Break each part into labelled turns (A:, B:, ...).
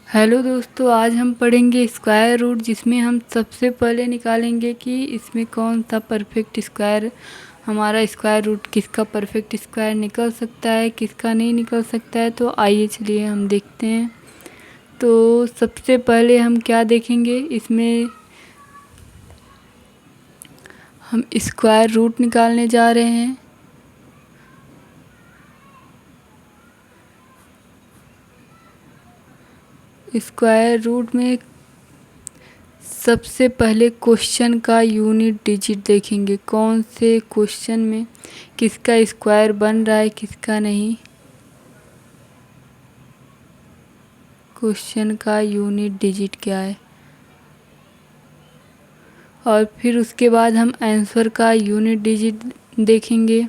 A: Hello दोस्तों, आज हम पढ़ेंगे स्क्वायर रूट, जिसमें हम सबसे पहले निकालेंगे कि इसमें कौन सा परफेक्ट स्क्वायर, हमारा स्क्वायर रूट किसका परफेक्ट स्क्वायर निकल सकता है, किसका नहीं निकल सकता है। तो आइए चलिए हम देखते हैं। तो सबसे पहले हम क्या देखेंगे, इसमें हम स्क्वायर रूट निकालने जा रहे हैं। स्क्वायर रूट में सबसे पहले क्वेश्चन का यूनिट डिजिट देखेंगे, कौन से क्वेश्चन में किसका स्क्वायर बन रहा है, किसका नहीं। क्वेश्चन का यूनिट डिजिट क्या है, और फिर उसके बाद हम आंसर का यूनिट डिजिट देखेंगे।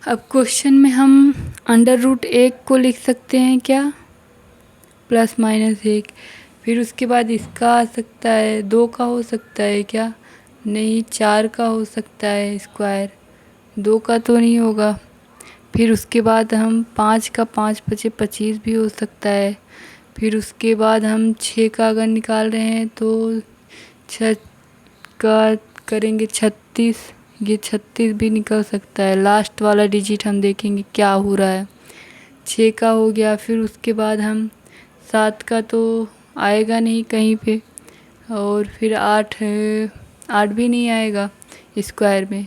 A: अब क्वेश्चन में हम अंडर रूट 1 को लिख सकते हैं क्या, ±1। फिर उसके बाद इसका आ सकता है, 2 का हो सकता है क्या, नहीं, 4 का हो सकता है स्क्वायर, 2 का तो नहीं होगा। फिर उसके बाद हम 5 का 5 पचे 25 भी हो सकता है। फिर उसके बाद हम 6 का अगर निकाल रहे हैं तो 6 का करेंगे 36, ये 36 भी निकल सकता है। लास्ट वाला डिजिट हम देखेंगे क्या हो रहा है। 6 का हो गया। फिर उसके बाद हम 7 का तो आएगा नहीं कहीं पे, और फिर 8 है, 8 भी नहीं आएगा स्क्वायर में।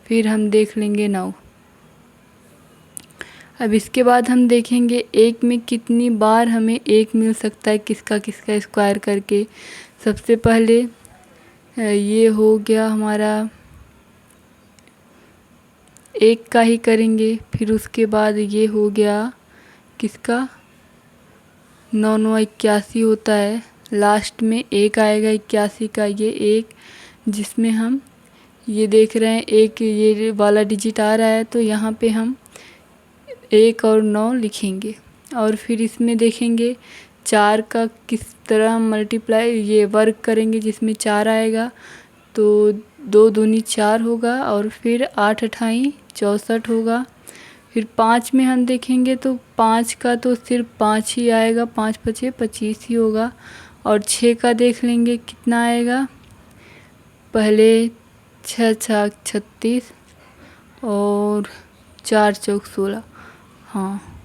A: फिर हम देख लेंगे 9। अब इसके बाद हम देखेंगे 1 में कितनी बार हमें 1 मिल सकता है, किसका किसका स्क्वायर करके। सबसे पहले ये हो गया हमारा 1 का ही करेंगे। फिर उसके बाद ये हो गया किसका, 9 9 81 होता है। लास्ट में 1 आएगा 81 का, ये 1 जिसमें हम ये देख रहे हैं 1 ये वाला डिजिट आ रहा है, तो यहाँ पे हम 1 और 9 लिखेंगे। और फिर इसमें देखेंगे 4 का किस तरह हम मल्टीप्लाई ये वर्क करेंगे, जिसमें 4 आएगा तो 2 दूनी 4 होगा, और फिर 8 अठाई 64 होगा। फिर 5 में हम देखेंगे तो 5 का तो सिर्फ 5 ही आएगा, 5 पचे 25 ही होगा। और 6 का देख लेंगे कितना आएगा, पहले 6 छक 36 और 4 चौक 16, हाँ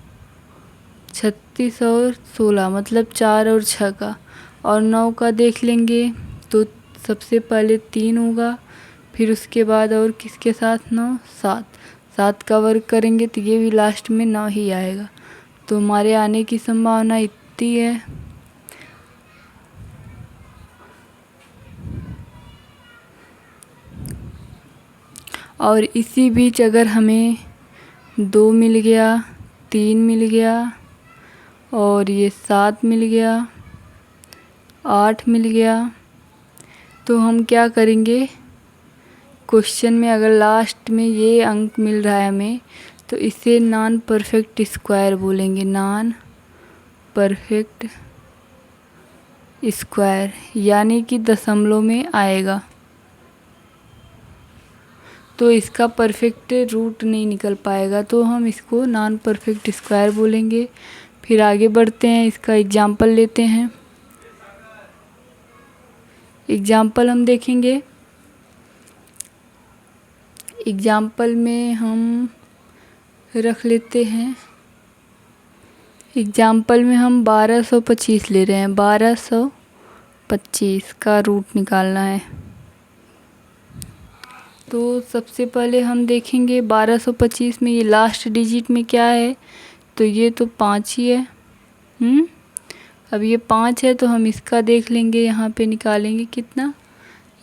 A: 36 और 16 मतलब 4 और 6 का। और 9 का देख लेंगे तो सबसे पहले 3 होगा, फिर उसके बाद और किसके साथ 9 7 7 का वर्क करेंगे तो ये भी लास्ट में 9 ही आएगा। तो हमारे आने की संभावना इतनी है। और इसी बीच अगर हमें 2 मिल गया, 3 मिल गया, और ये 7 मिल गया, 8 मिल गया, तो हम क्या करेंगे, क्वेश्चन में अगर लास्ट में ये अंक मिल रहा है हमें, तो इसे नॉन परफेक्ट स्क्वायर बोलेंगे, नॉन परफेक्ट स्क्वायर, यानी कि दशमलव में आएगा, तो इसका परफेक्ट रूट नहीं निकल पाएगा, तो हम इसको नॉन परफेक्ट स्क्वायर बोलेंगे। फिर आगे बढ़ते हैं, इसका एग्जाम्पल लेते हैं। एग्जाम्पल हम देखेंगे, एग्जाम्पल में हम रख लेते हैं, एग्जाम्पल में हम 1225 ले रहे हैं, 1225 का रूट निकालना है। तो सबसे पहले हम देखेंगे 1225 में ये लास्ट डिजिट में क्या है, तो ये तो 5 ही है। अब ये 5 है तो हम इसका देख लेंगे, यहाँ पे निकालेंगे कितना,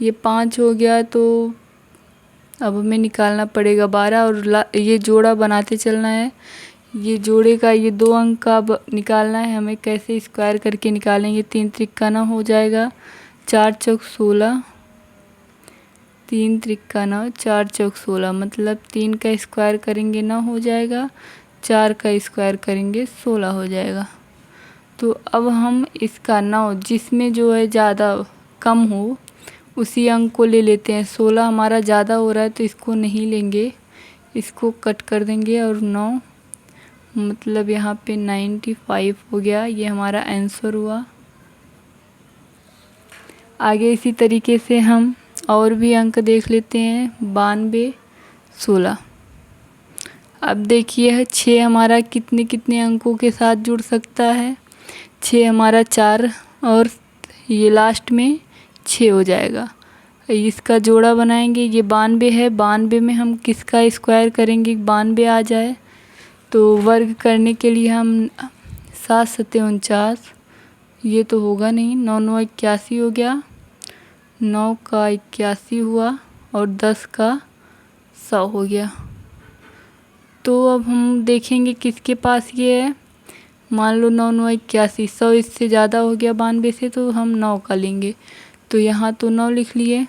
A: ये 5 हो गया, तो अब हमें निकालना पड़ेगा 12, और ये जोड़ा बनाते चलना है। ये जोड़े का ये 2 अंक का निकालना है हमें, कैसे स्क्वायर करके निकालेंगे, 3 त्रिक्का 9 हो जाएगा, 4 चौक 16, 3 त्रिक्का 9, 4 चौक 16 मतलब 3 का स्क्वायर करेंगे 9 हो जाएगा, 4 का स्क्वायर करेंगे 16 हो जाएगा। तो अब हम इसका 9 जिसमें जो है ज़्यादा कम हो उसी अंक को ले लेते हैं। 16 हमारा ज़्यादा हो रहा है तो इसको नहीं लेंगे, इसको कट कर देंगे और 9 मतलब यहाँ पे 95 हो गया। ये हमारा आंसर हुआ। आगे इसी तरीके से हम और भी अंक देख लेते हैं। 92, 16। अब देखिए 6 हमारा कितने कितने अंकों के साथ जुड़ सकता है। 6 हमारा 4 और ये लास्ट में 6 हो जाएगा। इसका जोड़ा बनाएंगे। ये 92 है, 92 में हम किसका स्क्वायर करेंगे 92 आ जाए। तो वर्ग करने के लिए हम 7 सत्ते 49, ये तो होगा नहीं। 9 9 81 हो गया, 9 का 81 हुआ और 10 का 100 हो गया। तो अब हम देखेंगे किसके पास ये है। मान लो 9 9 81, 100 इससे ज़्यादा हो गया 92 से, तो हम 9 का लेंगे। तो यहाँ तो 9 लिख लिए।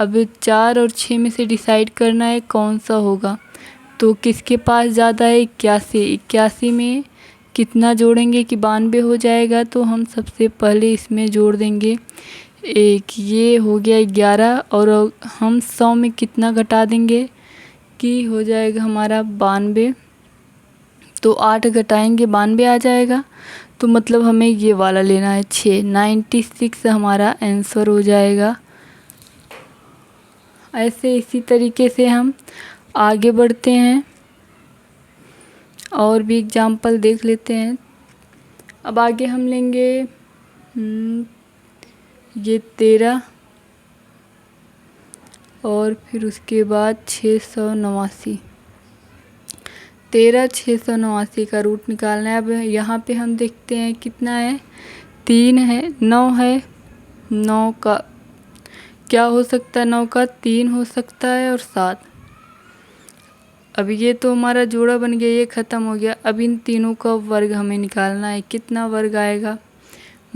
A: अब 4 और 6 में से डिसाइड करना है कौन सा होगा। तो किसके पास ज़्यादा है 81, 81 में कितना जोड़ेंगे कि 92 हो जाएगा। तो हम सबसे पहले इसमें जोड़ देंगे 1, ये हो गया 11 और हम 100 में कितना घटा देंगे कि हो जाएगा हमारा 92। तो 8 घटाएंगे 92 आ जाएगा। तो मतलब हमें ये वाला लेना है 6, 96 हमारा आंसर हो जाएगा। ऐसे इसी तरीके से हम आगे बढ़ते हैं और भी एग्जाम्पल देख लेते हैं। अब आगे हम लेंगे ये 13 और फिर उसके बाद 689। 13 689 का रूट निकालना है। अब यहाँ पे हम देखते हैं कितना है, 3 है, 9 है। 9 का क्या हो सकता है, 9 का 3 हो सकता है और 7। अब ये तो हमारा जोड़ा बन गया, ये ख़त्म हो गया। अब इन तीनों का वर्ग हमें निकालना है। कितना वर्ग आएगा,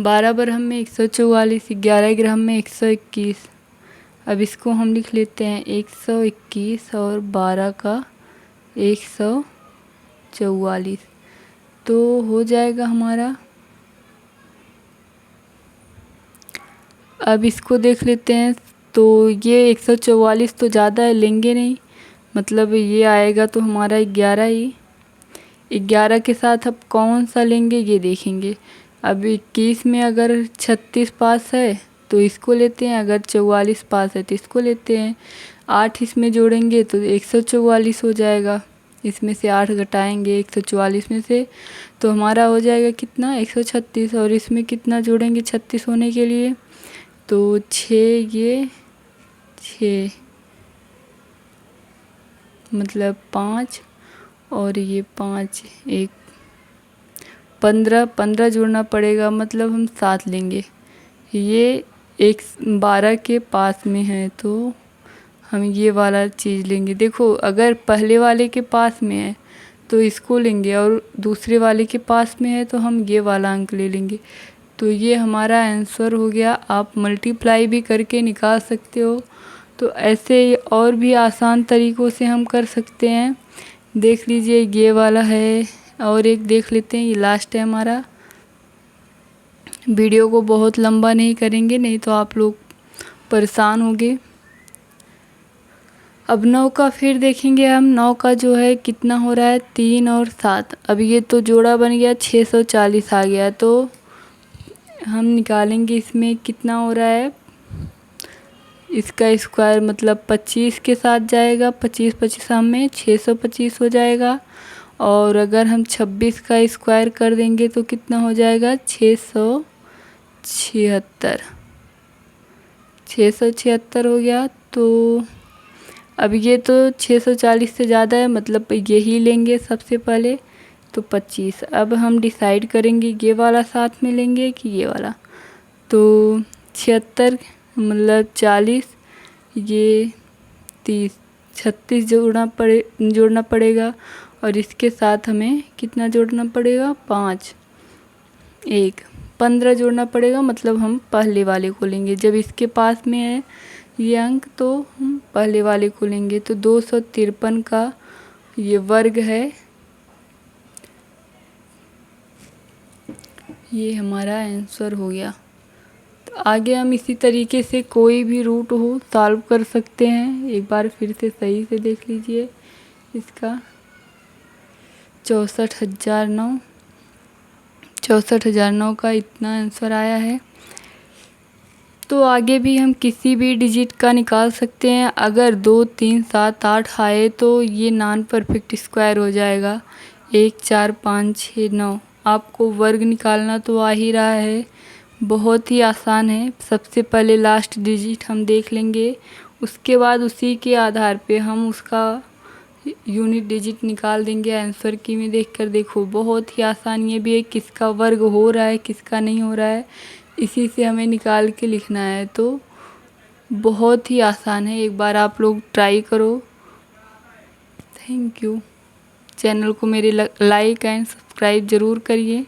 A: 12 बरहम में 144, 11 ग्राम में 121। अब इसको हम लिख लेते हैं 121 और 12 का 144। तो हो जाएगा हमारा। अब इसको देख लेते हैं। तो ये 144 तो ज़्यादा है, लेंगे नहीं, मतलब ये आएगा तो हमारा 11 ही। 11 के साथ अब कौन सा लेंगे ये देखेंगे। अब 21 में अगर 36 पास है तो इसको लेते हैं, अगर 44 पास है तो इसको लेते हैं। 8 इसमें जोड़ेंगे तो 144 हो जाएगा। इसमें से 8 घटाएंगे 144 में से तो हमारा हो जाएगा कितना 136। और इसमें कितना जोड़ेंगे 36 होने के लिए, तो 6, ये 6 मतलब 5 और ये 5, 1 15, 15 जोड़ना पड़ेगा, मतलब हम 7 लेंगे। ये 12 के पास में है तो हम ये वाला चीज़ लेंगे। देखो अगर पहले वाले के पास में है तो इसको लेंगे और दूसरे वाले के पास में है तो हम ये वाला अंक ले लेंगे। तो ये हमारा आंसर हो गया। आप मल्टीप्लाई भी करके निकाल सकते हो। तो ऐसे और भी आसान तरीक़ों से हम कर सकते हैं। देख लीजिए ये वाला है और एक देख लेते हैं, ये लास्ट है हमारा। वीडियो को बहुत लंबा नहीं करेंगे, नहीं तो आप लोग परेशान होंगे। अब 9 का फिर देखेंगे हम। 9 का जो है कितना हो रहा है 3 और 7। अब ये तो जोड़ा बन गया 640 आ गया। तो हम निकालेंगे इसमें कितना हो रहा है, इसका स्क्वायर मतलब 25 के साथ जाएगा। 25 25 में 625 हो जाएगा। और अगर हम 26 का स्क्वायर कर देंगे तो कितना हो जाएगा 676। 676 हो गया। तो अब ये तो 640 से ज़्यादा है, मतलब यही लेंगे सबसे पहले। तो 25। अब हम डिसाइड करेंगे ये वाला साथ में लेंगे कि ये वाला। तो 76 मतलब 40, ये 30, 36 जोड़ना पड़ेगा। और इसके साथ हमें कितना जोड़ना पड़ेगा 5, 1 15 जोड़ना पड़ेगा, मतलब हम पहले वाले को लेंगे। जब इसके पास में है ये अंक तो हम पहले वाले को लेंगे। तो 253 का ये वर्ग है। ये हमारा आंसर हो गया। तो आगे हम इसी तरीके से कोई भी रूट हो सॉल्व कर सकते हैं। एक बार फिर से सही से देख लीजिए इसका 64,009 का इतना आंसर आया है। तो आगे भी हम किसी भी डिजिट का निकाल सकते हैं। अगर 2, 3, 7, 8 आए तो ये नॉन परफेक्ट स्क्वायर हो जाएगा। 1, 4, 5, 6, 9। आपको वर्ग निकालना तो आ ही रहा है, बहुत ही आसान है। सबसे पहले लास्ट डिजिट हम देख लेंगे, उसके बाद उसी के आधार पे हम उसका यूनिट डिजिट निकाल देंगे आंसर की में देखकर। देखो बहुत ही आसान ये भी है, किसका वर्ग हो रहा है किसका नहीं हो रहा है इसी से हमें निकाल के लिखना है। तो बहुत ही आसान है, एक बार आप लोग ट्राई करो। Thank you. चैनल को मेरे लाइक एंड सब्सक्राइब ज़रूर करिए।